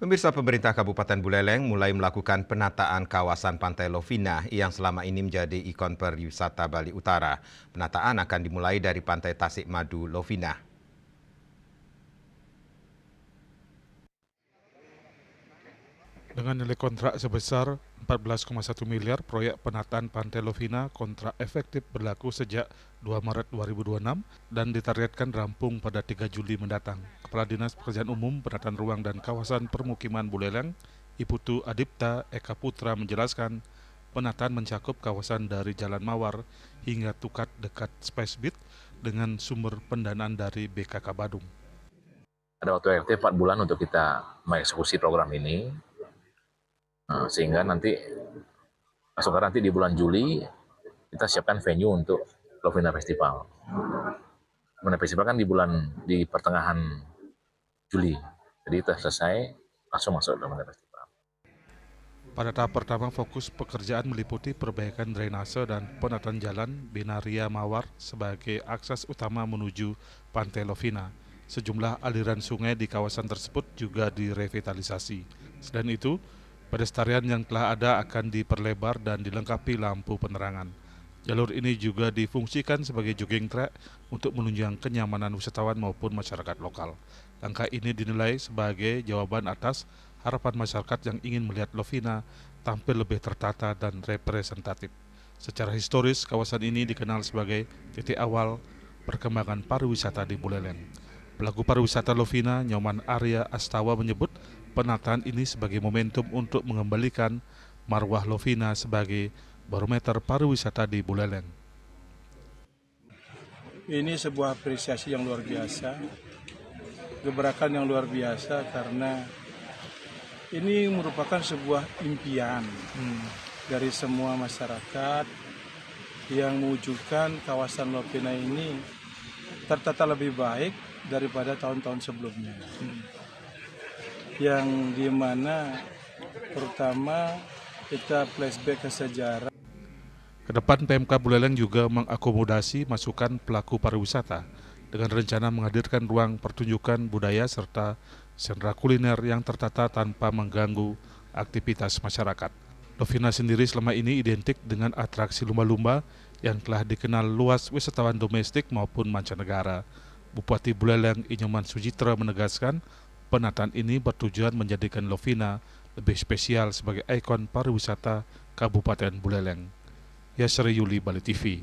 Pemirsa, pemerintah Kabupaten Buleleng mulai melakukan penataan kawasan Pantai Lovina yang selama ini menjadi ikon pariwisata Bali Utara. Penataan akan dimulai dari Pantai Tasik Madu Lovina. Dengan nilai kontrak sebesar 14,1 miliar, proyek penataan Pantai Lovina kontrak efektif berlaku sejak 2 Maret 2026 dan ditargetkan rampung pada 3 Juli mendatang. Kepala Dinas Pekerjaan Umum, Penataan Ruang dan Kawasan Permukiman Buleleng, Iputu Adipta Eka Putra menjelaskan, penataan mencakup kawasan dari Jalan Mawar hingga Tukat dekat Spacebit dengan sumber pendanaan dari BKK Badung. Ada waktu efektif 4 bulan untuk kita mengeksekusi program ini. Sehingga nanti di bulan Juli kita siapkan venue untuk Lovina Festival. Lovina Festival kan di pertengahan Juli, jadi kita selesai langsung masuk Lovina Festival. Pada tahap pertama, fokus pekerjaan meliputi perbaikan drainase dan penataan jalan Binaria Mawar sebagai akses utama menuju Pantai Lovina. Sejumlah aliran sungai di kawasan tersebut juga direvitalisasi. Selain itu, pedestrian yang telah ada akan diperlebar dan dilengkapi lampu penerangan. Jalur ini juga difungsikan sebagai jogging track untuk menunjang kenyamanan wisatawan maupun masyarakat lokal. Langkah ini dinilai sebagai jawaban atas harapan masyarakat yang ingin melihat Lovina tampil lebih tertata dan representatif. Secara historis, kawasan ini dikenal sebagai titik awal perkembangan pariwisata di Buleleng. Pelaku pariwisata Lovina, Nyoman Arya Astawa menyebut penataan ini sebagai momentum untuk mengembalikan marwah Lovina sebagai barometer pariwisata di Buleleng. Ini sebuah apresiasi yang luar biasa, gebrakan yang luar biasa karena ini merupakan sebuah impian dari semua masyarakat yang mewujudkan kawasan Lovina ini tertata lebih baik daripada tahun-tahun sebelumnya. Yang dimana pertama kita flashback ke sejarah. Kedepan PMK Buleleng juga mengakomodasi masukan pelaku pariwisata dengan rencana menghadirkan ruang pertunjukan budaya serta sentra kuliner yang tertata tanpa mengganggu aktivitas masyarakat. Lovina sendiri selama ini identik dengan atraksi lumba-lumba yang telah dikenal luas wisatawan domestik maupun mancanegara. Bupati Buleleng Inyoman Sujitra menegaskan penataan ini bertujuan menjadikan Lovina lebih spesial sebagai ikon pariwisata Kabupaten Buleleng. Yasri Yuli, Bali TV.